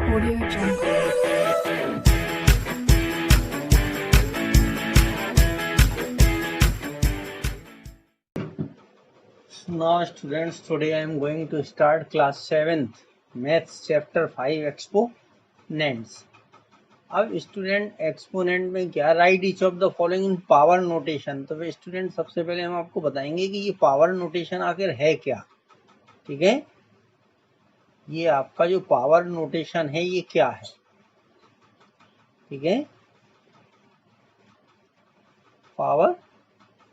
Audio Jungle. Now students, today I am going to start class 7th maths chapter 5 exponents. अब student exponent में क्या, right each of the following in power notation. तो student सबसे पहले हम आपको बताएंगे कि ये पावर नोटेशन आखिर है क्या। ठीक है, ये आपका जो पावर नोटेशन है ये क्या है। ठीक है, पावर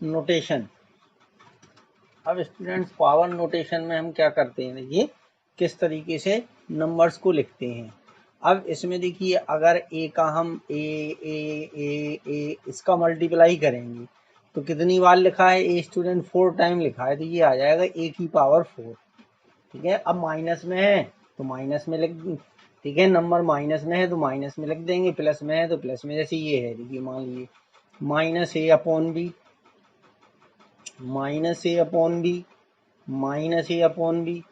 नोटेशन। अब स्टूडेंट्स पावर नोटेशन में हम क्या करते हैं, देखिए किस तरीके से नंबर्स को लिखते हैं। अब इसमें देखिए अगर ए का हम ए इसका मल्टीप्लाई करेंगे तो कितनी बार लिखा है, ए स्टूडेंट 4 टाइम लिखा है, तो ये आ जाएगा ए की पावर 4। ठीक है, अब माइनस में है तो माइनस में लिख, ठीक है, नंबर माइनस में है तो माइनस में लिख देंगे, प्लस में है तो प्लस में। जैसे ये है, देखिए मान लीजिए माइनस ए अपॉन बी, माइनस ए अपॉन बी, माइनस ए अपॉन बी।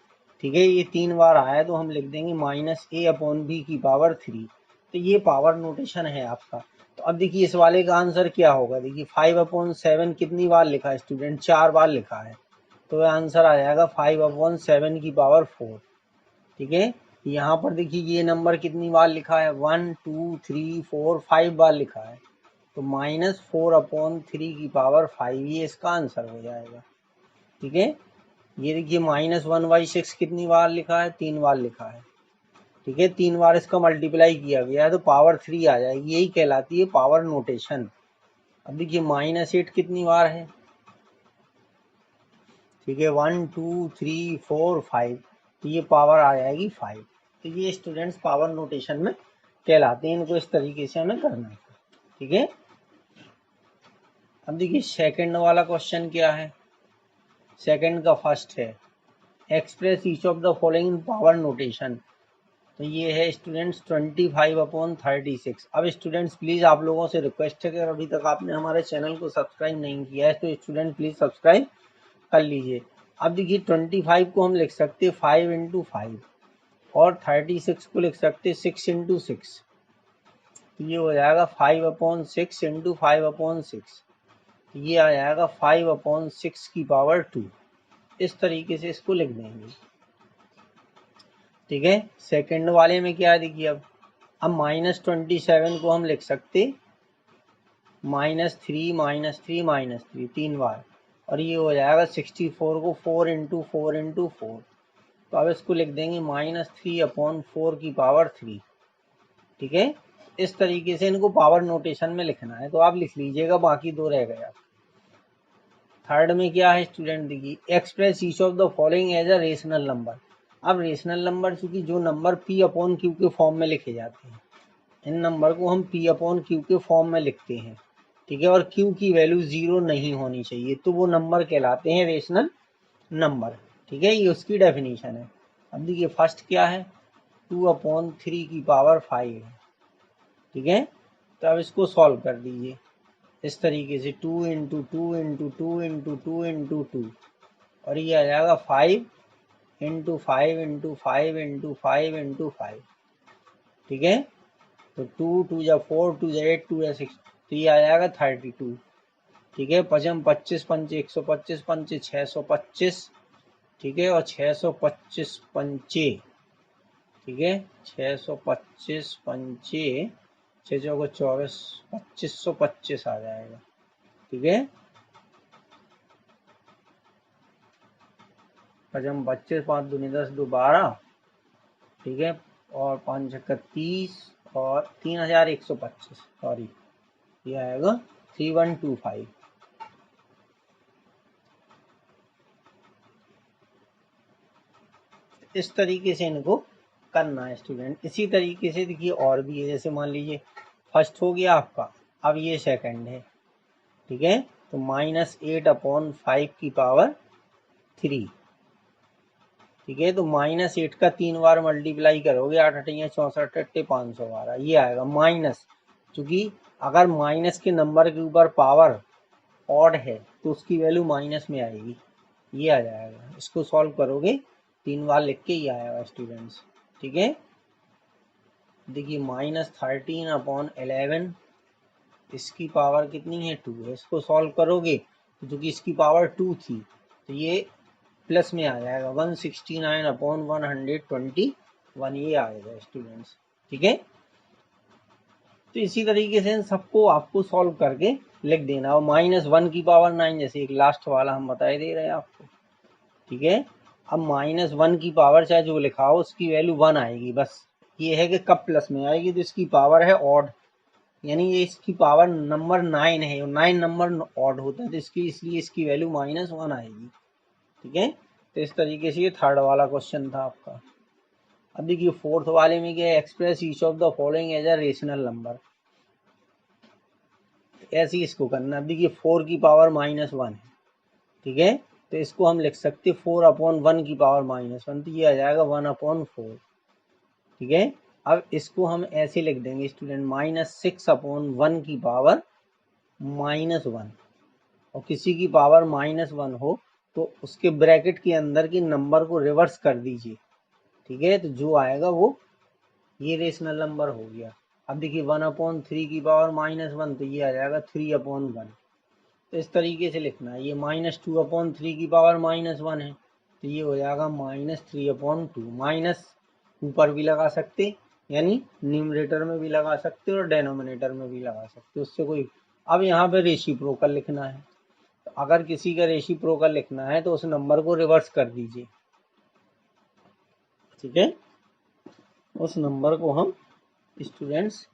ठीक है, ये 3 बार आया है तो हम लिख देंगे माइनस ए अपॉन बी की पावर 3। तो ये पावर नोटेशन है आपका। तो अब देखिए इस वाले का आंसर क्या होगा, देखिए 5/7 कितनी बार लिखा है स्टूडेंट, 4 बार लिखा है, तो आंसर आ जाएगा 5/7 की पावर 4। ठीक है, यहाँ पर देखिए ये नंबर कितनी बार लिखा है, 1 2 3 4 5 बार लिखा है, तो -4/3 की पावर 5, ये इसका आंसर हो जाएगा। ठीक है, ये देखिए -1/6 कितनी बार लिखा है, 3 बार लिखा है। ठीक है, 3 बार इसका मल्टीप्लाई किया गया है तो पावर 3 आ जाएगी, यही कहलाती है पावर नोटेशन। अब देखिए -8 कितनी बार है, ठीक है 1 2 3 4 5, तो ये पावर आ जाएगी 5। तो ये स्टूडेंट्स पावर नोटेशन में कहलाते हैं, इनको इस तरीके से हमें करना है। ठीक है, अब देखिए सेकंड वाला क्वेश्चन क्या है, सेकंड का फर्स्ट है express each of the following in power notation. तो ये है स्टूडेंट्स 25/36। अब स्टूडेंट्स प्लीज़ आप लोगों से रिक्वेस्ट है कि अभी तक आपने हमारे चैनल को सब्सक्राइब नहीं किया है तो स्टूडेंट प्लीज़ सब्सक्राइब कर लीजिए। अब देखिए 25 को हम लिख सकते हैं 5 × 5 और 36 को लिख सकते हैं 6 × 6। तो ये हो जाएगा 5/6 × 5/6, तो ये आ जाएगा 5/6 की पावर 2। इस तरीके से इसको लिख देंगे। ठीक है, सेकंड वाले में क्या है देखिए, अब -27 को हम लिख सकते -3 -3 3 बार, और ये हो जाएगा 64 को 4 × 4 × 4, तो अब इसको लिख देंगे -3/4 की पावर 3। ठीक है, इस तरीके से इनको पावर नोटेशन में लिखना है, तो आप लिख लीजिएगा, बाकी 2 रह गया। थर्ड में क्या है स्टूडेंट, देखिए express each of the following as a rational number. अब रेशनल नंबर चूंकि जो नंबर P/Q के फॉर्म में लिखे जाते हैं, इन नंबर को हम P/Q के फॉर्म में लिखते हैं। ठीक है, और Q की वैल्यू 0 नहीं होनी चाहिए, तो वो नंबर कहलाते हैं रेशनल नंबर। ठीक है, ये उसकी डेफिनेशन है। अब देखिए फर्स्ट क्या है, 2/3 की पावर 5 है। ठीक है, तो अब इसको सॉल्व कर दीजिए इस तरीके से 2 × 2 × 2 × 2 × 2, और ये आ जाएगा 5 × 5 × 5 × 5 × 5। ठीक है, तो 2 2 या 4 2 या 8 2 या 6, तो ये आ जाएगा 32। ठीक है, 5 25 पंचे 125 पंचे 625। ठीक है, और 625 पंचे, ठीक है 625 पंचे 6 चौको 24, 2525 आ जाएगा। ठीक है, 5 25 5 दूनी 10 2 12। ठीक है, और 5 छक्का 30 और 3125, सॉरी ये आएगा 3125। इस तरीके से इनको करना है स्टूडेंट। इसी तरीके से देखिए और भी है, जैसे मान लीजिए फर्स्ट हो गया आपका, अब ये सेकंड है। ठीक है, तो -8/5 की पावर 3। ठीक है, तो -8 का 3 बार मल्टीप्लाई करोगे, 8 8 64 8 512, ये आएगा माइनस, क्योंकि अगर माइनस के नंबर के ऊपर पावर ऑड है तो उसकी वैल्यू माइनस में आएगी, ये आ जाएगा। इसको सॉल्व करोगे 3 बार लिख के ये आएगा स्टूडेंट्स। ठीक है, देखिए -13/11 इसकी पावर कितनी है 2 है। इसको सॉल्व करोगे तो चूंकि इसकी पावर 2 थी तो ये प्लस में आ जाएगा 169/121 ये आएगा स्टूडेंट्स। ठीक है, तो इसी तरीके से सबको आपको सॉल्व करके लिख देना। और -1/9 जैसे एक लास्ट वाला हम बताए दे रहे हैं आपको। ठीक है, अब -1 की पावर चाहे जो लिखा हो उसकी वैल्यू 1 आएगी। बस ये है कि कब प्लस में आएगी, तो इसकी पावर है ऑड, यानी ये इसकी पावर नंबर 9 है और 9 नंबर ऑड होता है तो इसकी इसलिए इसकी वैल्यू -1 आएगी। ठीक है, तो इस तरीके से ये थर्ड वाला क्वेश्चन था आपका। अब देखिए फोर्थ वाले में क्या है, express each of the following as a rational number. ऐसे ही इसको करना। अब देखिए 4 की पावर -1 है। ठीक है, तो इसको हम लिख सकते 4/1 की पावर -1, तो ये आ जाएगा 1/4। ठीक है, अब इसको हम ऐसे लिख देंगे स्टूडेंट -6/1 की पावर -1, और किसी की पावर -1 हो तो उसके ब्रैकेट के अंदर के नंबर को रिवर्स कर दीजिए। ठीक है, तो जो आएगा वो ये रेशनल नंबर हो गया। अब देखिए 1/3 की पावर -1, तो ये आ जाएगा 3/1। तो इस तरीके से लिखना है। ये -2/3 की पावर -1 है तो ये हो जाएगा -3/2। माइनस ऊपर भी लगा सकते, यानी न्यूमरेटर में भी लगा सकते और डेनोमिनेटर में भी लगा सकते, उससे कोई। अब यहाँ पे रेसिप्रोकल लिखना है, तो अगर किसी का रेसिप्रोकल लिखना है तो उस नंबर को रिवर्स कर दीजिए। ठीक है, उस नंबर को हम स्टूडेंट्स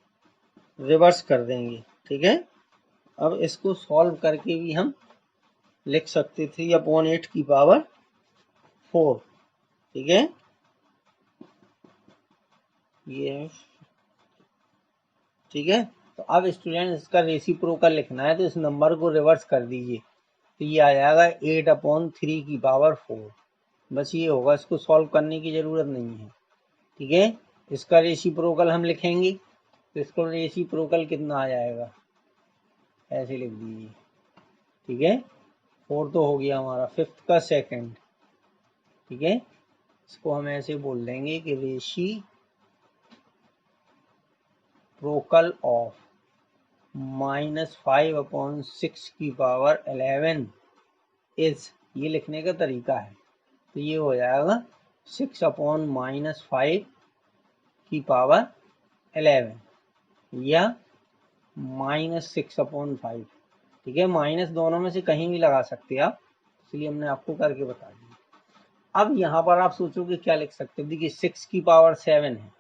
रिवर्स कर देंगे। ठीक है, अब इसको सॉल्व करके भी हम लिख सकते थे 3/8 की पावर 4। ठीक है, ये है। ठीक है, तो अब स्टूडेंट इसका रेसिप्रोकल लिखना है तो इस नंबर को रिवर्स कर दीजिए, तो ये आ जाएगा 8/3 की पावर 4। बस ये होगा, इसको सॉल्व करने की जरूरत नहीं है। ठीक है, इसका रेसिप्रोकल हम लिखेंगे तो इसको रेसिप्रोकल कितना आ जाएगा, ऐसे लिख दीजिए। ठीक है, 4 तो हो गया हमारा, फिफ्थ का सेकंड। ठीक है, इसको हम ऐसे बोल देंगे कि रेसिप्रोकल ऑफ -5/6 की पावर 11 इज, ये लिखने का तरीका है। तो ये हो जाएगा 6/-5 की पावर 11 या -6/5। ठीक है, माइनस दोनों में से कहीं भी लगा सकते हैं आप, इसलिए हमने आपको करके बता दिया। अब यहाँ पर आप सोचोगे क्या लिख सकते हैं, देखिए 6 की पावर 7 है।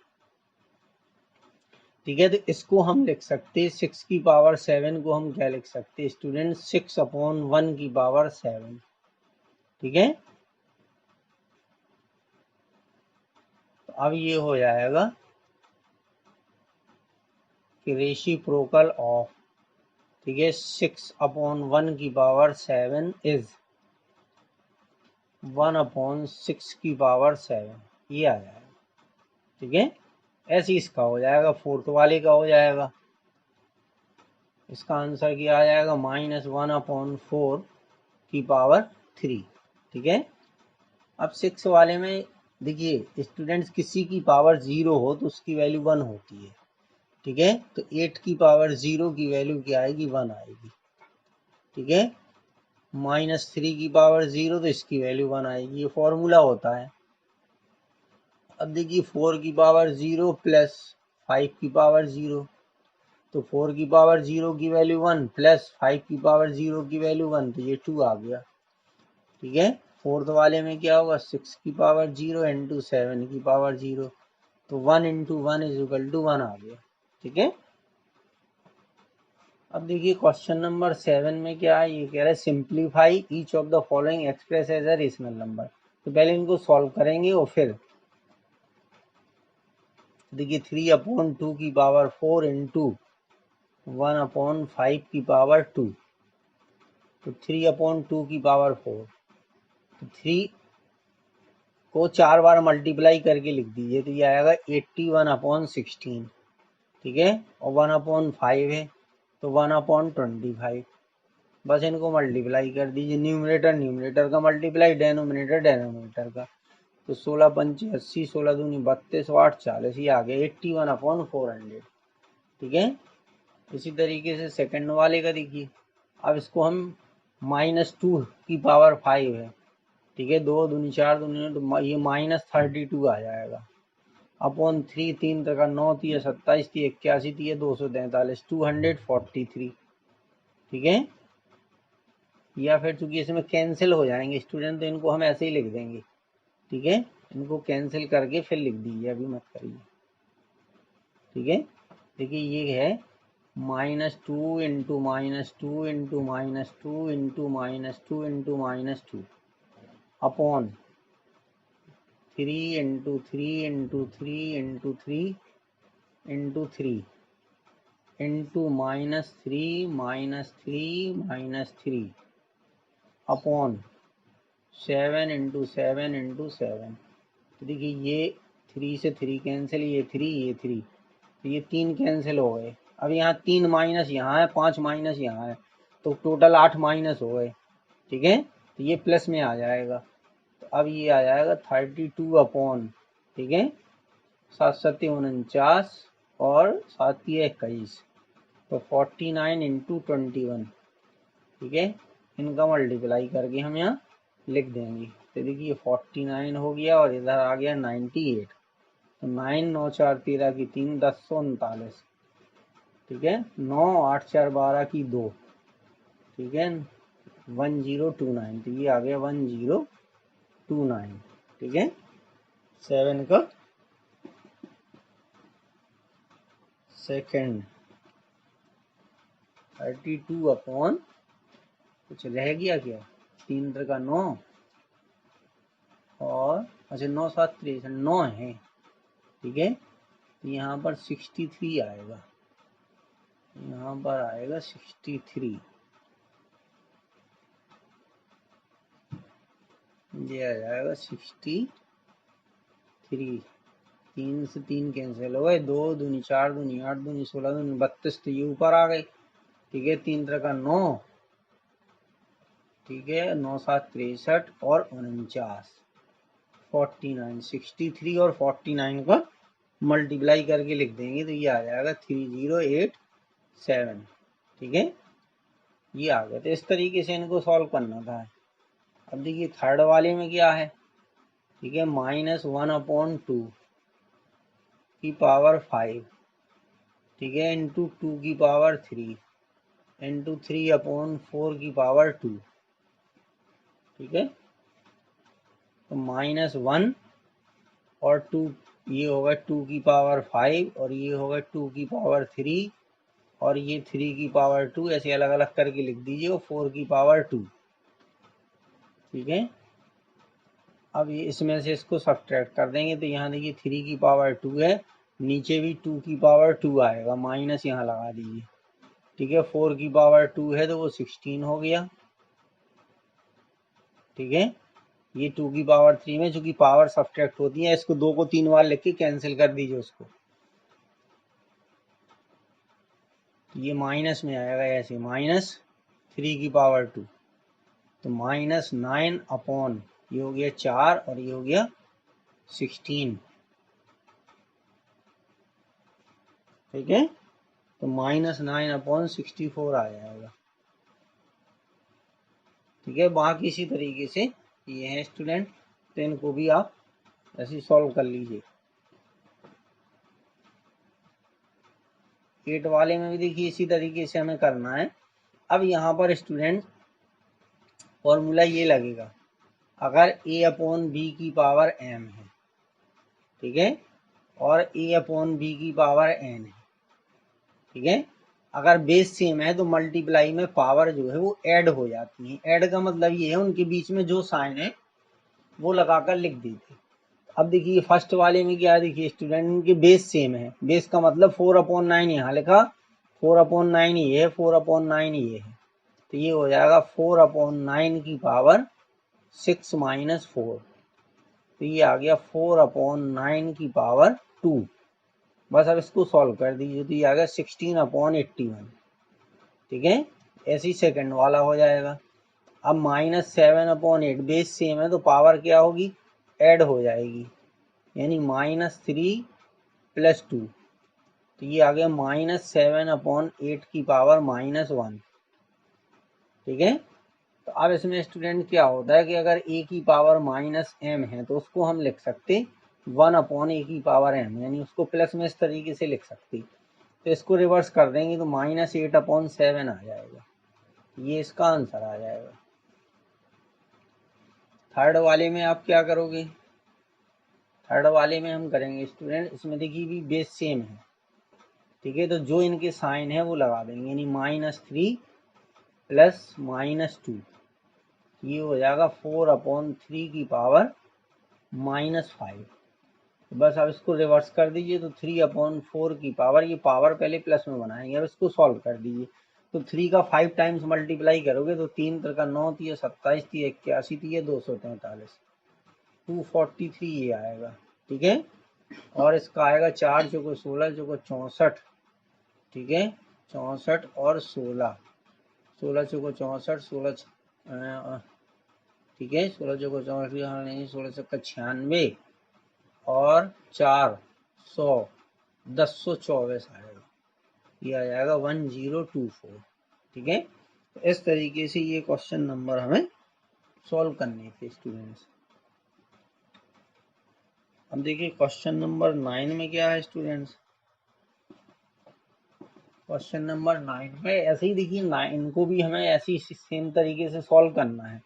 ठीक है, तो इसको हम लिख सकते हैं 6 की पावर 7 को हम क्या लिख सकते हैं स्टूडेंट, 6/1 की पावर 7। ठीक है, तो अब ये हो जाएगा कि रेसिप्रोकल ऑफ, ठीक है, 6/1 की पावर 7 इज 1/6 की पावर 7, ये आ जाएगा। ठीक है, ऐसे इसका हो जाएगा, फोर्थ वाले का हो जाएगा। इसका आंसर क्या आ जाएगा, -1/4 की पावर 3। ठीक है, अब 6 वाले में देखिए स्टूडेंट्स, किसी की पावर 0 हो तो उसकी वैल्यू 1 होती है। ठीक है, तो 8 की पावर 0 की वैल्यू क्या आएगी, 1 आएगी। ठीक है, -3 की पावर 0 तो इसकी वैल्यू 1 आएगी, ये फॉर्मूला होता है। अब देखिए 4 की पावर 0 प्लस 5 की पावर 0, तो 4 की पावर 0 की वैल्यू 1 प्लस 5 की पावर 0 की वैल्यू 1, तो ये 2 आ गया। ठीक है, फोर्थ वाले में क्या होगा, 6 की पावर 0 इंटू 7 की पावर 0, तो 1 इंटू 1 इज इक्वल टू 1 आ गया। ठीक है, अब देखिए क्वेश्चन नंबर 7 में क्या है, ये कह रहा है simplify each of the following express as a rational number. तो पहले इनको सॉल्व करेंगे और फिर देखिए 3/2 की पावर 4 इंटू 1/5 की पावर 2, तो 3/2 की पावर 4, तो 3 को 4 बार मल्टीप्लाई करके लिख दीजिए, तो ये आएगा 81/16। ठीक है, और 1/5 है तो 1/25। बस इनको मल्टीप्लाई कर दीजिए, न्यूमरेटर न्यूमरेटर का मल्टीप्लाई, डेनोमिनेटर डेनोमिनेटर का। तो 16 पंचे 80, 16 दूनी 32, 8 40, ये आ गया 81/400। ठीक है। इसी तरीके से सेकंड वाले का देखिए, अब इसको हम -2 की पावर 5 है। ठीक है, 2 दूनी 4 दूनी, तो ये -32 आ जाएगा अपॉन 3, 3 तक 9 3 27 3 81 3 243, 243। ठीक है। या फिर चूंकि इसमें कैंसिल हो जाएंगे स्टूडेंट, तो इनको हम ऐसे ही लिख देंगे। ठीक है, इनको कैंसिल करके फिर लिख दीजिए, अभी मत करिए। ठीक है, देखिए ये है -2 into -2 into -2 into -2 into -2 upon 3 into 3 into 3 into 3 into 3 into -3 upon 7 into 7 into 7। तो देखिए ये 3 से 3 कैंसिल, ये 3 ये 3, तो ये 3 कैंसिल हो गए। अब यहाँ 3 माइनस यहाँ है, 5 माइनस यहाँ है, तो टोटल 8 माइनस हो गए। ठीक है, तो ये प्लस में आ जाएगा। तो अब ये आ जाएगा 32 अपॉन, ठीक है, 7 7 49 और 7 21, तो 49 इंटू 21। ठीक है, इनका मल्टीप्लाई करके हम यहाँ लिख देंगे। तो देखिए 49 हो गया और इधर आ गया 98, तो 9 9 4 13 की 3 10 39। ठीक है, 9 8 4 12 की 2। ठीक है, 1029, तो ये आ गया 1029। ठीक है, 7 का सेकेंड 32 अपॉन, कुछ रह गया क्या, 3 का 9 और अच्छा 9 7 63 9 है। ठीक है, तो यहाँ पर 63 आएगा, यहाँ पर आएगा 63, ये आ जाएगा 63। 3 से 3 कैंसिल हो गए, 2 दूनी 4 दूनी 8 दूनी 16 दूनी 32, तो ये ऊपर आ गए। ठीक है, 3 का 9, ठीक है, 9 7 63 और 49, 49 63 और 49 का मल्टीप्लाई करके लिख देंगे, तो ये आ जाएगा 3087। ठीक है, ये आ गया। तो इस तरीके से इनको सॉल्व करना था। अब देखिए थर्ड वाले में क्या है। ठीक है, -1/2 की पावर 5, ठीक है, इंटू 2 की पावर 3 इंटू 3/4 की पावर 2। ठीक है, तो -1 और 2, ये होगा 2 की पावर 5 और ये होगा 2 की पावर 3 और ये 3 की पावर 2, ऐसे अलग अलग करके लिख दीजिए, और 4 की पावर 2। ठीक है, अब ये इसमें से इसको सब्ट्रैक्ट कर देंगे, तो यहाँ देखिए 3 की पावर 2 है, नीचे भी 2 की पावर 2 आएगा, माइनस यहाँ लगा दीजिए। ठीक है, 4 की पावर 2 है तो वो 16 हो गया। ठीक है, ये 2 की पावर 3 में चूंकि पावर सब्ट्रैक्ट होती है, इसको 2 को 3 बार लिख के कैंसिल कर दीजिए उसको, तो ये माइनस में आएगा, ऐसे -3 की पावर 2, तो -9 अपॉन, ये हो गया 4 और ये हो गया 16। ठीक है, तो -9 अपॉन 64 आ जाएगा। ठीक है, बाकी इसी तरीके से ये है स्टूडेंट, तो इनको भी आप ऐसे सॉल्व कर लीजिए। 8 वाले में भी देखिए इसी तरीके से हमें करना है। अब यहाँ पर स्टूडेंट फॉर्मूला ये लगेगा, अगर a/b की पावर m है, ठीक है, और a/b की पावर n है। ठीक है, अगर बेस सेम है तो मल्टीप्लाई में पावर जो है वो ऐड हो जाती है। ऐड का मतलब ये है उनके बीच में जो साइन है वो लगाकर लिख देते। अब देखिए फर्स्ट वाले में क्या है, देखिए स्टूडेंट के बेस सेम है, बेस का मतलब 4/9 यहाँ लिखा, 4/9 ये है, 4/9 ये है, तो ये हो जाएगा 4/9 की पावर 6 - 4, तो ये आ गया 4/9 की पावर 2। बस अब इसको सॉल्व कर दीजिए, तो ये आ गया 16/81। ठीक है, ऐसे ही सेकंड वाला हो जाएगा। अब -7/8, बेस सेम है तो पावर क्या होगी ऐड हो जाएगी, यानी -3 + 2, तो ये आ गया -7/8 की पावर -1। ठीक है, तो अब इसमें स्टूडेंट क्या होता है कि अगर a की पावर -m है तो उसको हम लिख सकते 1/a की पावर m, यानी उसको प्लस में इस तरीके से लिख सकते। तो इसको रिवर्स कर देंगे तो -8/7 आ जाएगा, ये इसका आंसर आ जाएगा। थर्ड वाले में आप क्या करोगे? थर्ड वाले में हम करेंगे स्टूडेंट, इसमें देखिए भी बेस सेम है। ठीक है, तो जो इनके साइन है वो लगा देंगे, यानी -3 + -2, ये हो जाएगा 4/3 की पावर -5। बस अब इसको रिवर्स कर दीजिए तो 3/4 की पावर, ये पावर पहले प्लस में बनाएंगे, अब इसको सॉल्व कर दीजिए। तो 3 का 5 टाइम्स मल्टीप्लाई करोगे तो 3 × 9 = 27, 81, 243, 243 ये आएगा। ठीक है, और इसका आएगा 4 × 16, 64। ठीक है, 64 और 16, 16 × 64, 16 ठीक है, 16 × 64 नहीं, 16 × 96 और 4 100, 1024 आएगा, ये आ जाएगा 1024। ठीक है, तो इस तरीके से ये क्वेश्चन नंबर हमें सॉल्व करने थे स्टूडेंट्स। अब देखिए क्वेश्चन नंबर 9 में क्या है स्टूडेंट्स। क्वेश्चन नंबर 9 में ऐसे ही देखिए, 9 को भी हमें ऐसी सेम तरीके से सॉल्व करना है।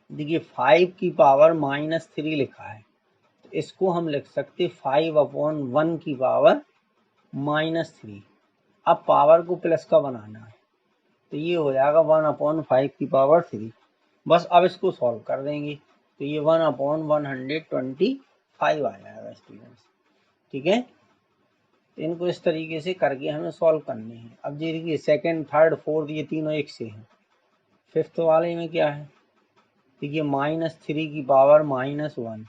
देखिए 5 की पावर -3 लिखा है, तो इसको हम लिख सकते 5/1 की पावर -3। अब पावर को प्लस का बनाना है, तो ये हो जाएगा 1/5 की पावर 3। बस अब इसको सॉल्व कर देंगे तो ये 1/125 आ जाएगा स्टूडेंट्स। ठीक है, तो इनको इस तरीके से करके हमें सॉल्व करने हैं। अब देखिए सेकंड, थर्ड, फोर्थ ये तीनों एक से हैं। फिफ्थ वाले में क्या है, देखिए -3 की पावर -1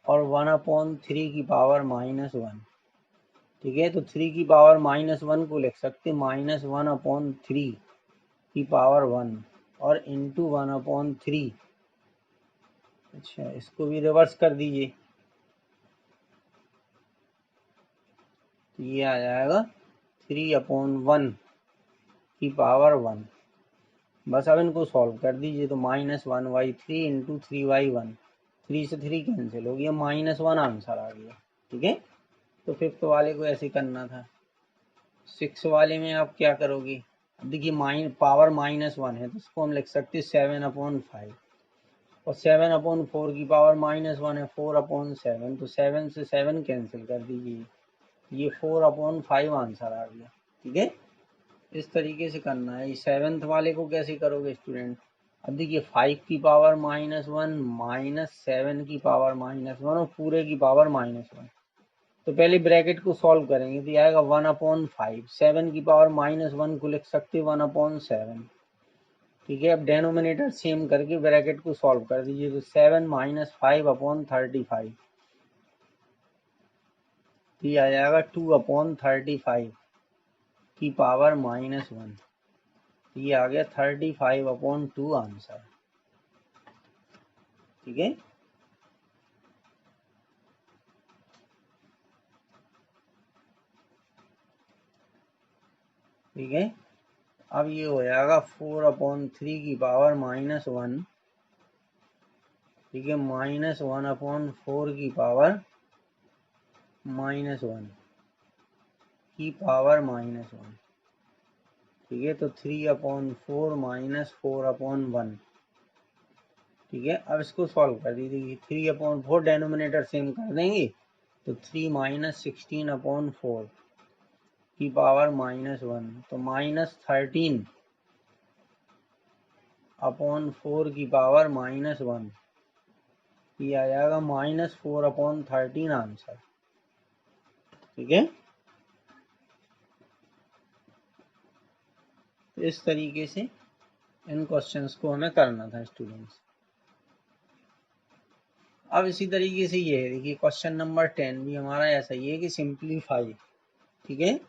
और 1/3 की पावर -1। ठीक है, तो 3 की पावर -1 को लिख सकते -1/3 की पावर 1 और इंटू 1/3। अच्छा, इसको भी रिवर्स कर दीजिए तो ये आ जाएगा 3/1 की पावर 1। बस अब इनको सॉल्व कर दीजिए तो -1/3 इंटू 3/1, 3 से 3 कैंसिल हो गया, -1 आंसर आ गया। ठीक है, तो फिफ्थ वाले को ऐसे करना था। सिक्स वाले में आप क्या करोगे, अब देखिए पावर -1 है तो इसको हम लिख सकते 7/5 और 7/4 की पावर -1 है 4/7, तो 7 से 7 कैंसिल कर दीजिए, ये 4/5 आंसर आ गया। ठीक है, इस तरीके से करना है। सेवेंथ वाले को कैसे करोगे स्टूडेंट, अब देखिए 5 की पावर -1 -7 की पावर -1 और पूरे की पावर -1, तो पहले ब्रैकेट को सॉल्व करेंगे तो आएगा 1/5। 7 की पावर -1 को लिख सकते 1/7। ठीक है, अब डेनोमिनेटर सेम करके ब्रैकेट को सॉल्व कर दीजिए तो 7 - 5/35, तो ये आ जाएगा 2/35 की पावर -1, ये आ गया 35/2 आंसर। ठीक है, ठीक है, अब ये हो जाएगा 4/3 की पावर -1। ठीक है, -1/4 की पावर -1 की पावर -1। ठीक है, तो 3/4 -4/1। ठीक है, अब इसको सॉल्व कर दीजिए, 3/4 डेनोमिनेटर सेम कर देंगे तो 3 - 16/4 की पावर -1, तो -13/4 की पावर -1, ये आ जाएगा -4/13 आंसर। ठीक है, तो इस तरीके से इन क्वेश्चंस को हमें करना था स्टूडेंट्स। अब इसी तरीके से ये है, देखिए क्वेश्चन नंबर 10 भी हमारा ऐसा ही है कि सिंप्लीफाई। ठीक है,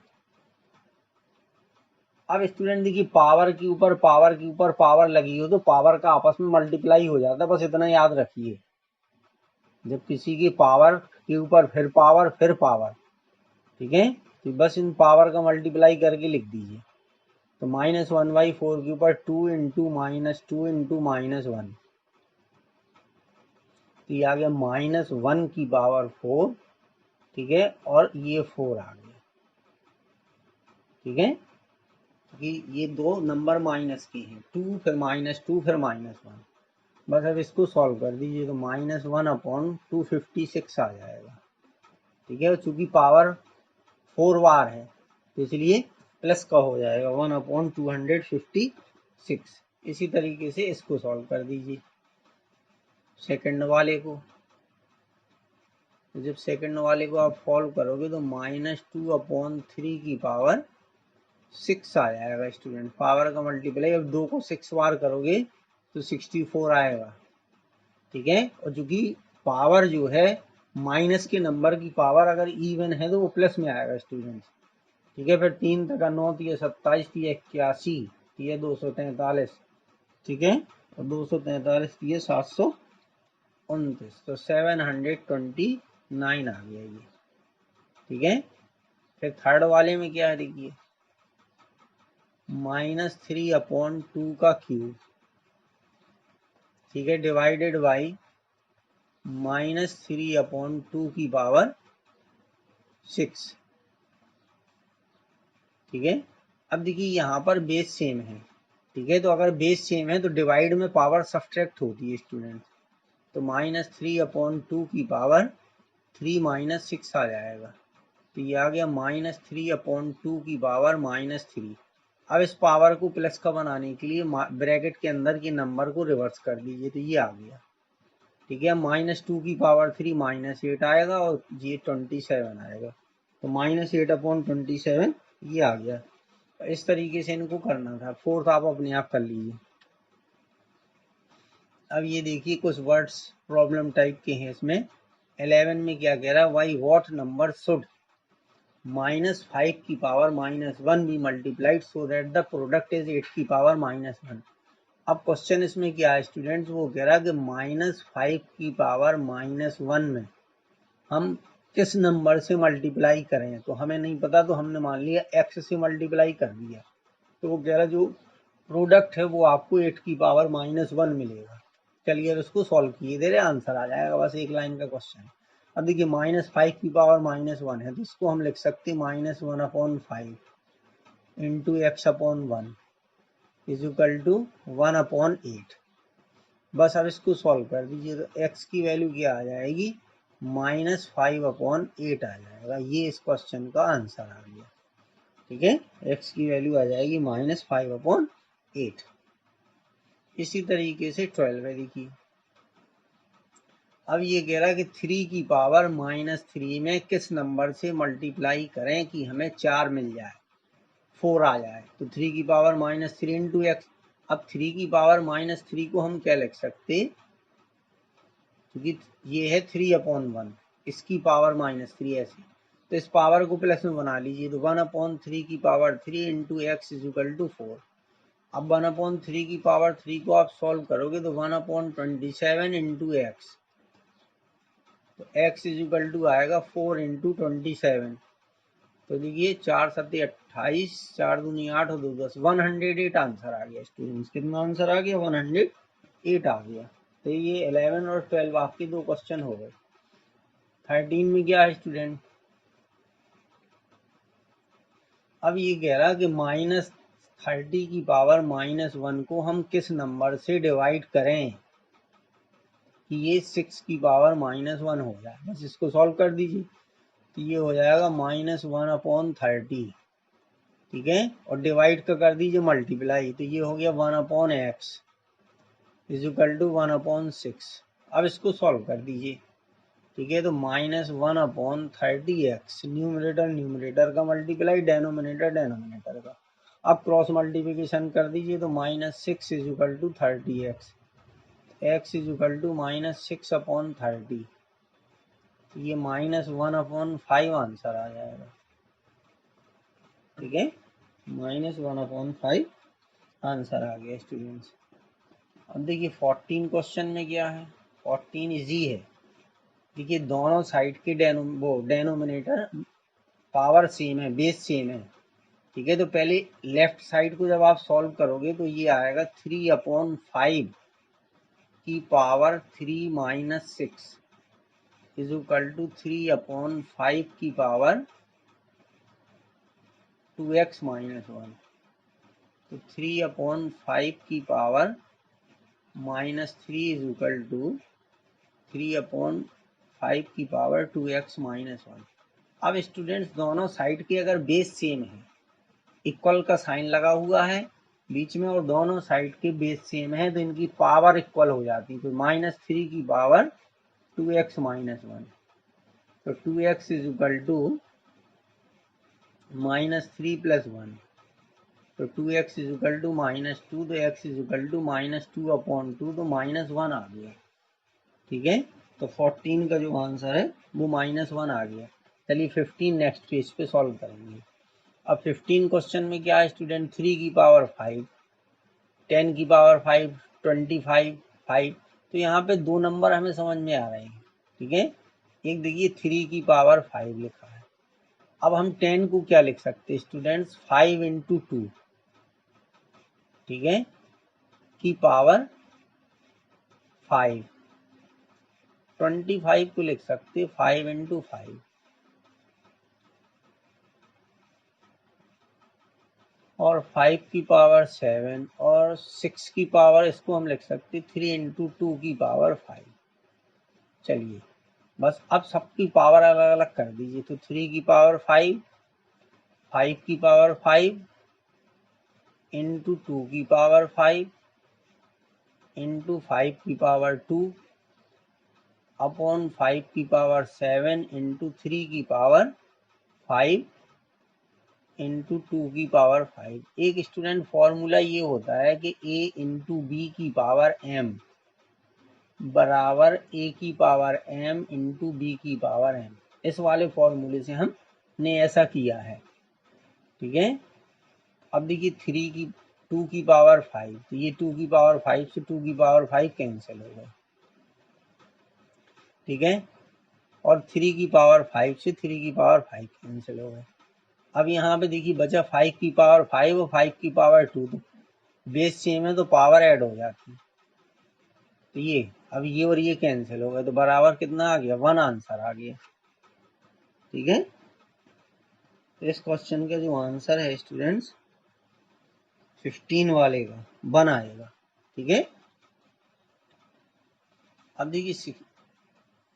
अब स्टूडेंट देखिए पावर के ऊपर पावर के ऊपर पावर लगी हो तो पावर का आपस में मल्टीप्लाई हो जाता है, बस इतना याद रखिए। जब किसी की पावर के ऊपर फिर पावर फिर पावर, ठीक है, तो बस इन पावर का मल्टीप्लाई करके लिख दीजिए। तो -1/4 के ऊपर 2 इंटू -2 इंटू -1, तो ये आ गया -1 की पावर 4, ठीक है, और ये 4 आ गया, ठीक है, कि ये दो नंबर माइनस के हैं, 2 फिर -2 फिर -1। बस अब इसको सॉल्व कर दीजिए तो -1/256 आ जाएगा, ठीक है। और चूंकि पावर 4 बार है तो इसलिए प्लस का हो जाएगा 1/256। इसी तरीके से इसको सॉल्व कर दीजिए सेकंड वाले को। तो जब सेकंड वाले को आप सॉल्व करोगे तो -2/3 की पावर 6 आ जाएगा स्टूडेंट। पावर का मल्टीप्लाई अब 2 को 6 बार करोगे तो 64 आएगा, ठीक है। और चूंकि पावर जो है माइनस के नंबर की पावर अगर इवन है तो वो प्लस में आएगा स्टूडेंट, ठीक है। फिर 3 तक 9, 27, 81, 243, ठीक है, और 243, 729, तो 729 आ गया ये, ठीक है। फिर थर्ड वाले में क्या है देखिए, -3/2 का क्यूब, ठीक है, डिवाइडेड बाई -3/2 की पावर 6, ठीक है। अब देखिए यहाँ पर बेस सेम है, ठीक है, तो अगर बेस सेम है तो डिवाइड में पावर सब्ट्रैक्ट होती है स्टूडेंट। तो -3/2 की पावर 3 - 6 आ जाएगा, तो ये आ गया -3/2 की पावर -3। अब इस पावर को प्लस का बनाने के लिए ब्रैकेट के अंदर के नंबर को रिवर्स कर दीजिए, तो ये आ गया, ठीक है। -2 की पावर 3 -8 आएगा और ये 27 आएगा, तो -8/27 ये आ गया। इस तरीके से इनको करना था। फोर्थ आप अपने आप कर लीजिए। अब ये देखिए कुछ वर्ड्स प्रॉब्लम टाइप के हैं इसमें। 11 में क्या कह रहा है, वाई व्हाट नंबर शुड -5 की पावर -1 भी multiplied so that the product is 8 की पावर -1। अब क्वेश्चन इसमें क्या है स्टूडेंट्स, वो कह रहा है कि -5 की पावर -1 में हम किस नंबर से मल्टीप्लाई करें। तो हमें नहीं पता, तो हमने मान लिया x से मल्टीप्लाई कर दिया। तो वो कह रहा है जो प्रोडक्ट है वो आपको 8 की पावर -1 मिलेगा। चलिए अब इसको सॉल्व किए दे रहे आंसर आ जाएगा, बस एक लाइन का क्वेश्चन है। अब देखिए -5 की पावर -1 है तो इसको हम लिख सकते हैं -1/5 into x/1 is equal to 1/8। बस अब इसको सॉल्व कर दीजिए तो x की वैल्यू क्या आ जाएगी, -5/8 आ जाएगा। ये इस क्वेश्चन का आंसर आ गया, ठीक है। x की वैल्यू आ जाएगी -5/8। इसी तरीके से 12 है देखिए। अब ये कह रहा है कि 3 की पावर -3 में किस नंबर से मल्टीप्लाई करें कि हमें 4 मिल जाए, 4 आ जाए। तो 3 की पावर -3 इंटू एक्स। अब 3 की पावर -3 को हम क्या लिख सकते, क्योंकि ये है 3/1, इसकी पावर -3 ऐसे, तो इस पावर को प्लस में बना लीजिए। तो 1/3 की power 3 into x is equal to 4। अब 1/3 की पावर 3 को आप सॉल्व करोगे तो 1/27 इंटू एक्स, तो x इज इक्वल टू आएगा 4 इंटू 27। तो देखिए 4 7 28, 4 दूनी 8 और 2 10, 108 आंसर आ गया स्टूडेंट्स। कितना आंसर आ गया, 108 आ गया। तो ये 11 और 12 आपके दो क्वेश्चन हो गए। 13 में क्या है स्टूडेंट, अब ये कह रहा कि -30 की पावर -1 को हम किस नंबर से डिवाइड करें कि ये 6 की पावर -1 हो जाए। बस इसको सॉल्व कर दीजिए तो ये हो जाएगा -1/30, ठीक है, और डिवाइड का कर दीजिए मल्टीप्लाई, तो ये हो गया 1/x इज इक्वल टू 1/6। अब इसको सॉल्व कर दीजिए, ठीक है, तो -1/30x, न्यूमरेटर का मल्टीप्लाई, डेनोमिनेटर का। अब क्रॉस मल्टीप्लिकेशन कर दीजिए तो -6 is equal to 30x, x is equal to -6/30, ये -1/5 आंसर आ जाएगा, ठीक है। -1/5 आंसर आ गया स्टूडेंट्स। अब देखिए 14 क्वेश्चन में क्या है, 14 इजी है। देखिए दोनों साइड के डेनोमिनेटर पावर सेम है, बेस सेम है, ठीक है। तो पहले लेफ्ट साइड को जब आप सॉल्व करोगे तो ये आएगा 3/5 की पावर 3 - 6 इज इक्वल टू 3/5 की पावर 2x - 1। तो 3/5 की पावर -3 इज इक्वल टू 3/5 की पावर 2x - 1। अब स्टूडेंट्स दोनों साइड के अगर बेस सेम है, इक्वल का साइन लगा हुआ है बीच में और दोनों साइड के बेस सेम है, तो इनकी पावर इक्वल हो जाती है। तो -3 की पावर 2x - 1, तो 2x इज इक्वल टू -3 + 1, तो 2x इज इक्वल टू -2, तो x इज इक्वल टू -2/2, तो -1 आ गया, ठीक है। तो 14 का जो आंसर है वो -1 आ गया। चलिए 15 नेक्स्ट पेज पे सॉल्व करेंगे। अब 15 क्वेश्चन में क्या है स्टूडेंट, 3 की पावर 5, 10 की पावर 5, 25, 5। तो यहाँ पे दो नंबर हमें समझ में आ रहे हैं, ठीक है। एक देखिए 3 की पावर 5 लिखा है। अब हम 10 को क्या लिख सकते हैं स्टूडेंट्स, 5 × 2, ठीक है, की पावर 5। 25 को लिख सकते 5 × 5, और 5 की पावर 7, और 6 की पावर इसको हम लिख सकते 3 × 2 की पावर 5। चलिए बस अब सबकी पावर अलग अलग कर दीजिए। तो 3 की पावर 5, 5 की पावर 5 × 2 की पावर 5 × 5 की पावर 2 अपॉन 5 की पावर 7 × 3 की पावर 5 × 2 की पावर 5। एक स्टूडेंट फॉर्मूला ये होता है कि a × b की पावर m बराबर a की पावर m × b की पावर m। इस वाले फॉर्मूले से हमने ऐसा किया है, ठीक है। अब देखिए 2 की पावर 5, तो ये 2 की पावर 5 से 2 की पावर 5 कैंसिल हो गए, ठीक है। और 3 की पावर 5 से 3 की पावर 5 कैंसिल हो गए। अब यहाँ पे देखिए बचा 5 की पावर 5 और 5 की पावर 2, तो बेस सेम है तो पावर ऐड हो जाती है। तो ये अब ये और ये कैंसिल हो गए, तो बराबर कितना आ गया, 1 आंसर आ गया, ठीक है। तो इस क्वेश्चन का जो आंसर है स्टूडेंट्स 15 वाले का 1 आएगा, ठीक है। अब देखिए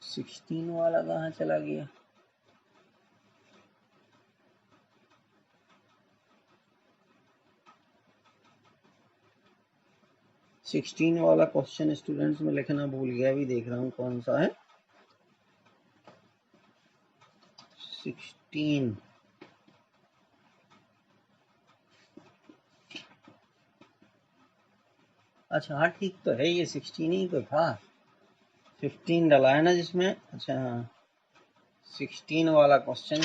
16 वाला कहाँ चला गया, सिक्सटीन वाला क्वेश्चन स्टूडेंट्स में लिखना भूल गया, अभी देख रहा हूँ कौन सा है। 16, अच्छा हाँ ठीक तो है, ये 16 ही तो था, 15 डला है ना जिसमें। अच्छा हाँ 16 वाला क्वेश्चन,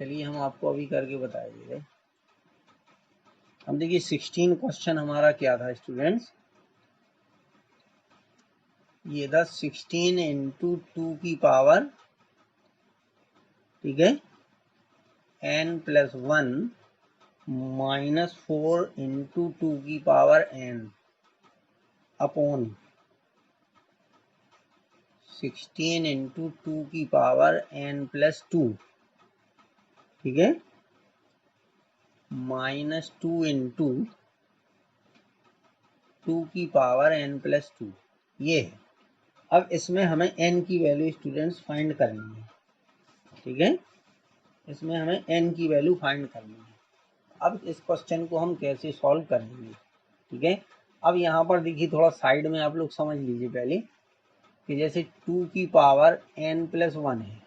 चलिए हम आपको अभी करके बताए दे रहे। हम देखिए 16 क्वेश्चन हमारा क्या था स्टूडेंट्स, ये था 16 × 2 की पावर, ठीक है, n+1 -4 × 2 की पावर n अपॉन 16 × 2 की पावर n+2, ठीक है, -2 × 2 की पावर n+2, ये है। अब इसमें हमें n की वैल्यू स्टूडेंट्स फाइंड करनी है, ठीक है, इसमें हमें n की वैल्यू फाइंड करनी है। अब इस क्वेश्चन को हम कैसे सॉल्व करेंगे, ठीक है। अब यहाँ पर देखिए थोड़ा साइड में आप लोग समझ लीजिए पहले कि जैसे 2 की पावर n+1 है,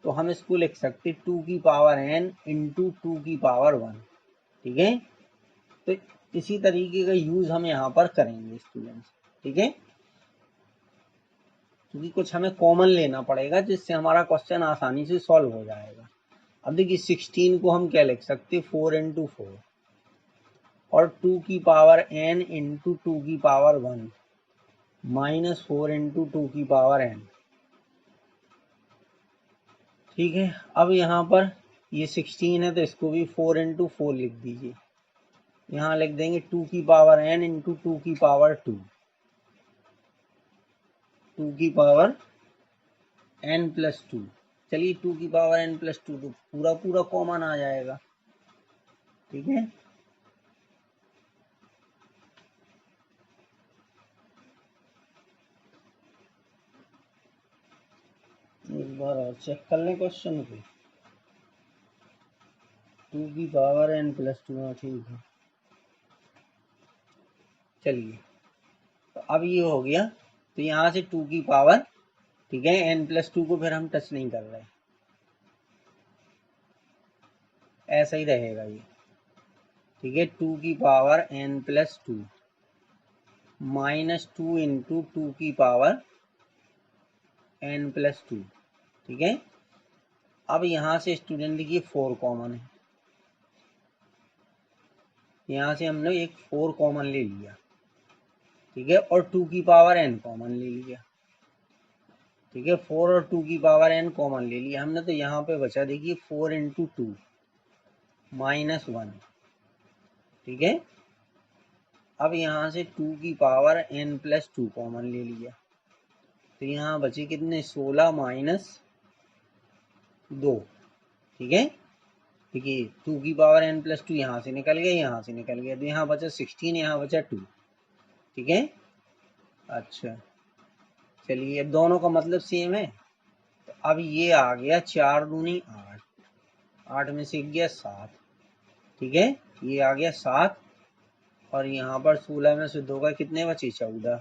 तो हम इसको लिख सकते 2 की पावर n × 2 की पावर 1, ठीक है। तो इसी तरीके का यूज हम यहाँ पर करेंगे स्टूडेंट्स, ठीक है, क्योंकि कुछ हमें कॉमन लेना पड़ेगा जिससे हमारा क्वेश्चन आसानी से सॉल्व हो जाएगा। अब देखिए 16 को हम क्या लिख सकते, 4 इंटू 4 और 2 की पावर n इंटू 2 की पावर 1 माइनस 4 इंटू 2 की पावर n। ठीक है, अब यहाँ पर ये 16 है तो इसको भी 4 इंटू 4 लिख दीजिए। यहाँ लिख देंगे 2 की पावर n इंटू 2 की पावर 2, 2 की पावर n प्लस 2। चलिए 2 की पावर n प्लस 2 तो पूरा पूरा कॉमन आ जाएगा। ठीक है, एक बार और चेक कर लें क्वेश्चन को। 2 की पावर n प्लस 2, हाँ ठीक है। चलिए तो अब ये हो गया, तो यहाँ से 2 की पावर, ठीक है, n प्लस 2 को फिर हम टच नहीं कर रहे, ऐसा ही रहेगा ये। ठीक है, 2 की power n plus 2 minus 2 into 2 की पावर n प्लस 2। ठीक है, अब यहाँ से स्टूडेंट देखिए 4 कॉमन है, यहाँ से हमने एक 4 कॉमन ले लिया। ठीक है, और 2 की पावर n कॉमन ले लिया। ठीक है, 4 और 2 की पावर n कॉमन ले लिया हमने, तो यहाँ पे बचा देखिए 4 इंटू 2 माइनस 1। ठीक है, अब यहाँ से 2 की पावर n प्लस 2 कॉमन ले लिया, तो यहाँ बचे कितने, 16 माइनस 2। ठीक है, देखिए 2 की पावर n प्लस 2 यहाँ से निकल गया, यहाँ से निकल गया, तो यहाँ बचा 16, यहाँ बचा 2। ठीक है, अच्छा चलिए अब दोनों का मतलब सेम है, तो अब ये आ गया 4 दूनी 8, 8 में से गया 7। ठीक है, ये आ गया 7, और यहाँ पर 16 में से 2 का कितने बचे, 14।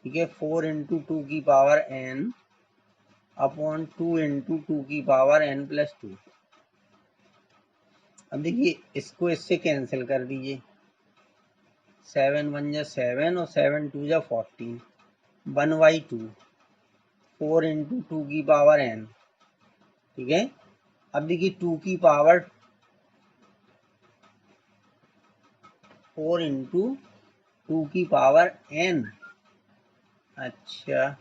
ठीक है, 4 इंटू 2 की पावर n अपॉन 2 इंटू 2 की पावर n प्लस 2। अब देखिए इसको इससे कैंसिल कर दीजिए, 7 1 जा 7 और 7 2 जा 14, 1/2, 4 इंटू 2 की पावर n। ठीक है, अब देखिए 2 की पावर 4 इंटू 2 की पावर n। अच्छा,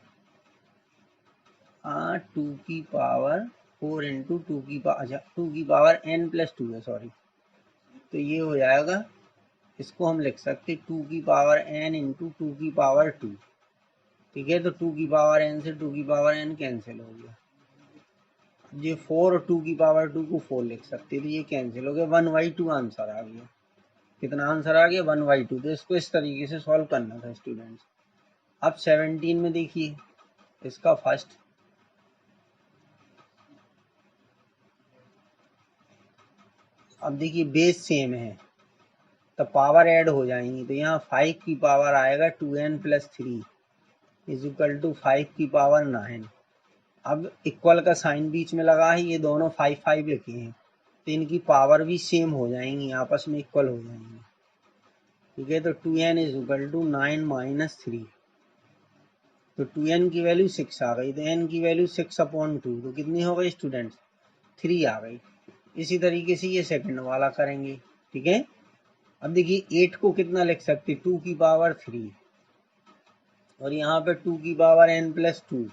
हाँ 2 की पावर 4 इंटू 2 की पावर, अच्छा 2 की पावर n प्लस 2 है, सॉरी, तो ये हो जाएगा, इसको हम लिख सकते 2 की पावर n इंटू 2 की पावर 2। ठीक है, तो 2 की पावर n से 2 की पावर n कैंसिल हो गया, ये 4 और 2 की पावर 2 को 4 लिख सकते, तो ये कैंसिल हो गया, 1/2 आंसर आ गया। कितना आंसर आ गया, 1/2। तो इसको इस तरीके से सॉल्व करना था स्टूडेंट्स। अब 17 में देखिए इसका फर्स्ट, अब देखिए बेस सेम है तो पावर ऐड हो जाएंगी, तो यहाँ 5 की पावर आएगा 2n plus 3 is equal to 5 की पावर 9। अब इक्वल का साइन बीच में लगा है, ये दोनों 5 5 लिखे हैं, तो इनकी पावर भी सेम हो जाएंगी, आपस में इक्वल हो जाएंगी। ठीक है, तो 2n is equal to 9 minus 3, तो 2n की वैल्यू 6 आ गई, तो n की वैल्यू 6/2, तो कितनी हो गई स्टूडेंट्स, 3 आ गई। इसी तरीके से ये सेकंड वाला करेंगे। ठीक है, अब देखिए 8 को कितना लिख सकते, 2 की पावर 3, और यहाँ पे 2 की पावर n प्लस 2।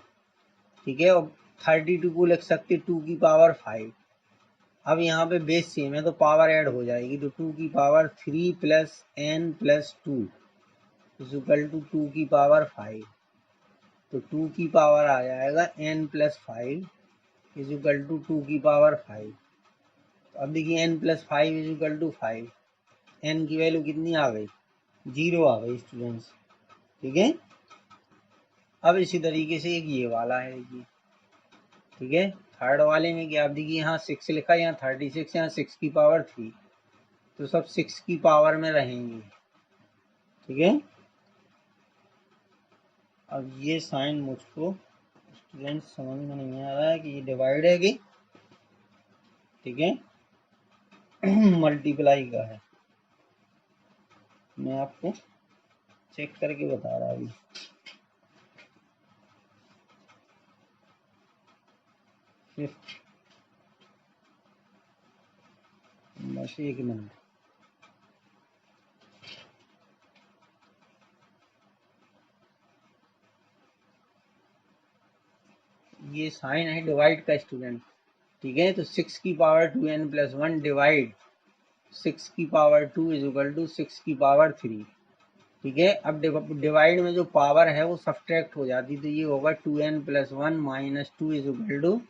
ठीक है, और 32 को लिख सकते 2 की पावर 5। अब यहाँ पे बेस सेम है तो पावर ऐड हो जाएगी, तो 2 की power 3 plus n plus 2 is equal to 2 की पावर 5, तो 2 की पावर आ जाएगा n plus 5 is equal to 2 की पावर 5। तो अब देखिए n plus 5 is equal to 5, n की वैल्यू कितनी आ गई, 0 आ गई स्टूडेंट्स। ठीक है, अब इसी तरीके से एक ये वाला है देखिए। ठीक है, थर्ड वाले में क्या, आप देखिए यहाँ 6 लिखा है, यहाँ 36, यहाँ 6 की पावर 3, तो सब 6 की पावर में रहेंगे। ठीक है, अब ये साइन मुझको स्टूडेंट समझ में नहीं आ रहा है कि ये डिवाइड है कि, ठीक है, मल्टीप्लाई का है, मैं आपको चेक करके बता रहा हूँ। फिफ्थ बस एक मिनट, ये साइन है डिवाइड का स्टूडेंट, ठीक है। तो 6 की पावर 2n प्लस 1 डिवाइड 6 की पावर 2 इज इक्वल टू 6 की पावर 3, ठीक है। अब डिवाइड में जो पावर है वो सब्ट्रैक्ट हो जाती, तो ये होगा 2n plus 1 minus 2 is equal to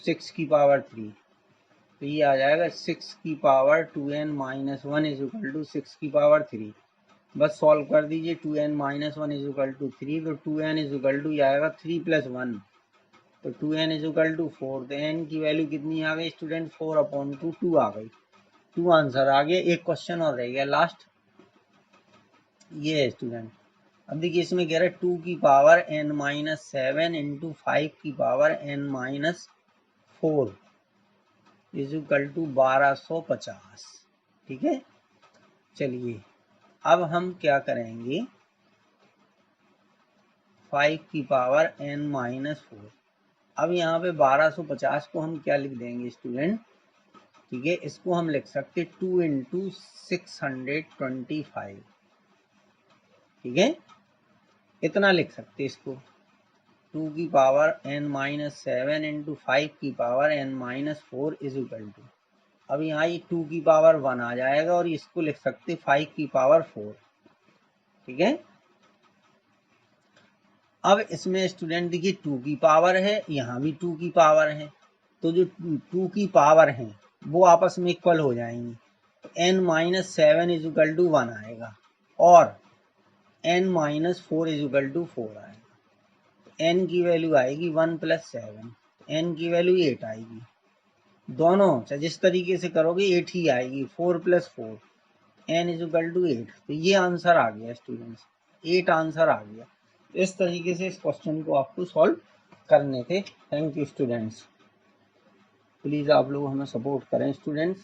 6 की पावर 3, तो ये आ जाएगा 6 की power 2n minus 1 is equal to 6 की पावर 3। बस सॉल्व कर दीजिए, 2n minus 1 is equal to 3, तो 2n इज इक्वल टू आएगा 3 प्लस 1, तो 2n इज इक्वल टू 4, तो n की वैल्यू कितनी आ गई स्टूडेंट, 4/2 2 आ गई, 2 आंसर आ गया। एक क्वेश्चन और रह गया लास्ट, ये है स्टूडेंट। अब देखिए इसमें कह रहा है 2 की पावर n माइनस 7 इंटू 5 की power n minus 4 is equal to 1250, ठीक है। चलिए अब हम क्या करेंगे, 5 की पावर n माइनस 4, अब यहाँ पे 1250 को हम क्या लिख देंगे स्टूडेंट, ठीक है, इसको हम लिख सकते 2 इंटू 625, ठीक है, इतना लिख सकते इसको, 2 की पावर n माइनस 7 इंटू 5 की power n minus 4 is equal to, अब यहाँ ये 2 की पावर 1 आ जाएगा और इसको लिख सकते 5 की पावर 4, ठीक है। अब इसमें स्टूडेंट देखिए 2 की पावर है, यहाँ भी 2 की पावर है, तो जो 2 की पावर है वो आपस में इक्वल हो जाएंगी, तो n minus 7 is equal to 1 आएगा और n minus 4 is equal to 4 आएगा, तो n की वैल्यू आएगी 1 प्लस 7, n की वैल्यू 8 आएगी, दोनों चाहे जिस तरीके से करोगे 8 ही आएगी, 4 plus 4 n is equal to 8, तो ये आंसर आ गया स्टूडेंट्स, 8 आंसर आ गया। इस तरीके से इस क्वेश्चन को आपको सॉल्व करने थे। थैंक यू स्टूडेंट्स, प्लीज़ आप लोग हमें सपोर्ट करें स्टूडेंट्स।